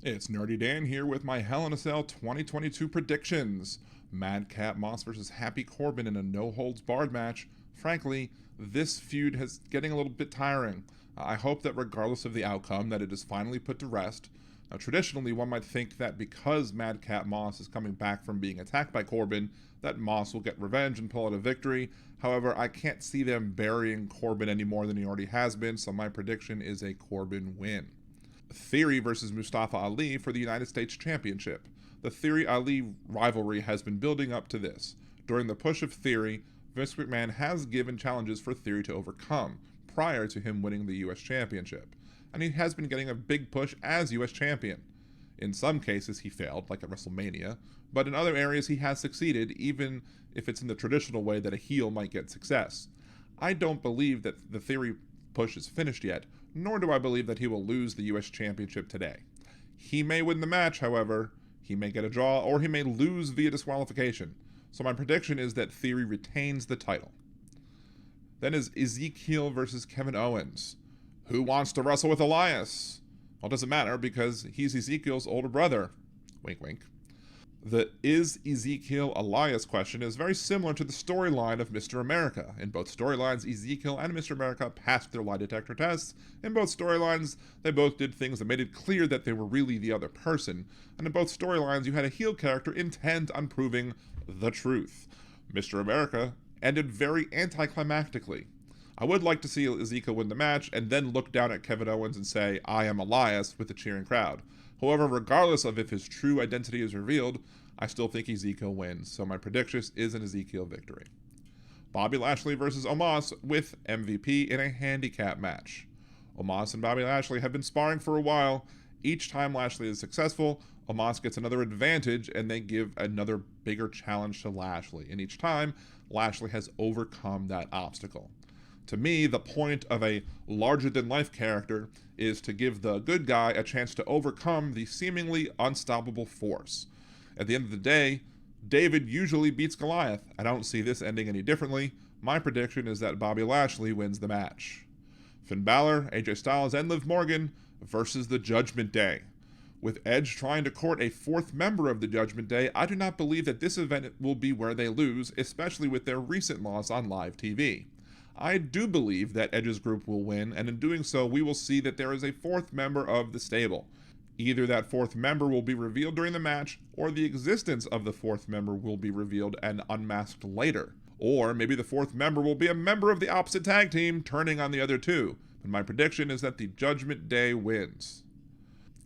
It's Nerdy Dan here with my Hell in a Cell 2022 predictions. Madcap Moss versus Happy Corbin in a no-holds-barred match. Frankly, this feud is getting a little bit tiring. I hope that regardless of the outcome, that it is finally put to rest. Now, traditionally, one might think that because Madcap Moss is coming back from being attacked by Corbin, that Moss will get revenge and pull out a victory. However, I can't see them burying Corbin any more than he already has been, so my prediction is a Corbin win. Theory versus Mustafa Ali for the United States Championship. The Theory-Ali rivalry has been building up to this. During the push of Theory, Vince McMahon has given challenges for Theory to overcome prior to him winning the US Championship, and he has been getting a big push as US Champion. In some cases he failed, like at WrestleMania, but in other areas he has succeeded, even if it's in the traditional way that a heel might get success. I don't believe that the Theory push is finished yet, nor do I believe that he will lose the US Championship today. He may win the match, however, he may get a draw, or he may lose via disqualification. So my prediction is that Theory retains the title. Then is Ezekiel versus Kevin Owens. Who wants to wrestle with Elias? Well, it doesn't matter because he's Ezekiel's older brother. Wink, wink. The is Ezekiel Elias question is very similar to the storyline of Mr. America. In both storylines, Ezekiel and Mr. America passed their lie detector tests. In both storylines, they both did things that made it clear that they were really the other person. And in both storylines, you had a heel character intent on proving the truth. Mr. America ended very anticlimactically. I would like to see Ezekiel win the match and then look down at Kevin Owens and say, "I am Elias," with the cheering crowd. However, regardless of if his true identity is revealed, I still think Ezekiel wins, so my prediction is an Ezekiel victory. Bobby Lashley versus Omos with MVP in a handicap match. Omos and Bobby Lashley have been sparring for a while. Each time Lashley is successful, Omos gets another advantage and they give another bigger challenge to Lashley. And each time, Lashley has overcome that obstacle. To me, the point of a larger-than-life character is to give the good guy a chance to overcome the seemingly unstoppable force. At the end of the day, David usually beats Goliath. I don't see this ending any differently. My prediction is that Bobby Lashley wins the match. Finn Balor, AJ Styles, and Liv Morgan versus the Judgment Day. With Edge trying to court a fourth member of the Judgment Day, I do not believe that this event will be where they lose, especially with their recent loss on live TV. I do believe that Edge's group will win, and in doing so, we will see that there is a fourth member of the stable. Either that fourth member will be revealed during the match, or the existence of the fourth member will be revealed and unmasked later. Or maybe the fourth member will be a member of the opposite tag team, turning on the other two. But my prediction is that the Judgment Day wins.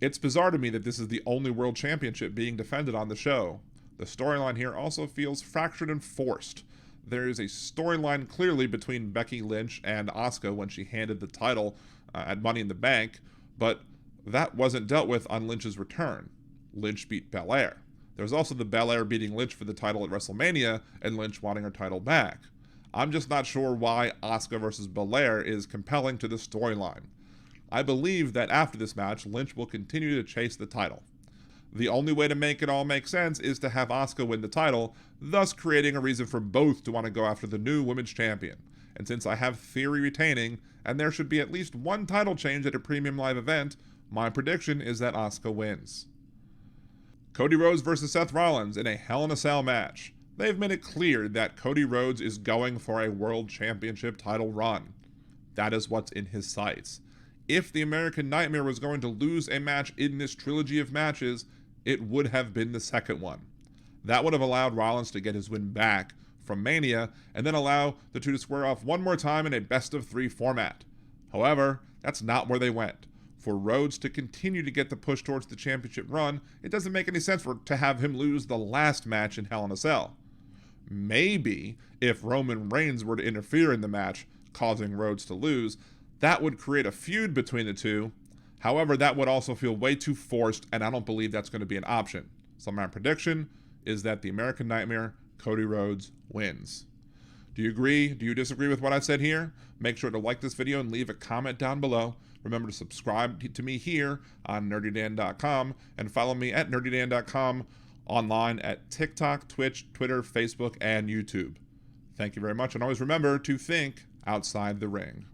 It's bizarre to me that this is the only World Championship being defended on the show. The storyline here also feels fractured and forced. There is a storyline clearly between Becky Lynch and Asuka when she handed the title at Money in the Bank, but that wasn't dealt with on Lynch's return. Lynch beat Belair. There was also the Belair beating Lynch for the title at WrestleMania and Lynch wanting her title back. I'm just not sure why Asuka versus Belair is compelling to the storyline. I believe that after this match, Lynch will continue to chase the title. The only way to make it all make sense is to have Asuka win the title, thus creating a reason for both to want to go after the new women's champion. And since I have Theory retaining, and there should be at least one title change at a premium live event, my prediction is that Asuka wins. Cody Rhodes versus Seth Rollins in a Hell in a Cell match. They've made it clear that Cody Rhodes is going for a world championship title run. That is what's in his sights. If the American Nightmare was going to lose a match in this trilogy of matches, it would have been the second one. That would have allowed Rollins to get his win back from Mania and then allow the two to square off one more time in a best-of-3 format. However, that's not where they went. For Rhodes to continue to get the push towards the championship run, it doesn't make any sense to have him lose the last match in Hell in a Cell. Maybe if Roman Reigns were to interfere in the match, causing Rhodes to lose, that would create a feud between the two. However, that would also feel way too forced, and I don't believe that's going to be an option. So my prediction is that the American Nightmare, Cody Rhodes, wins. Do you agree? Do you disagree with what I said here? Make sure to like this video and leave a comment down below. Remember to subscribe to me here on nerdydan.com and follow me at nerdydan.com online at TikTok, Twitch, Twitter, Facebook, and YouTube. Thank you very much, and always remember to think outside the ring.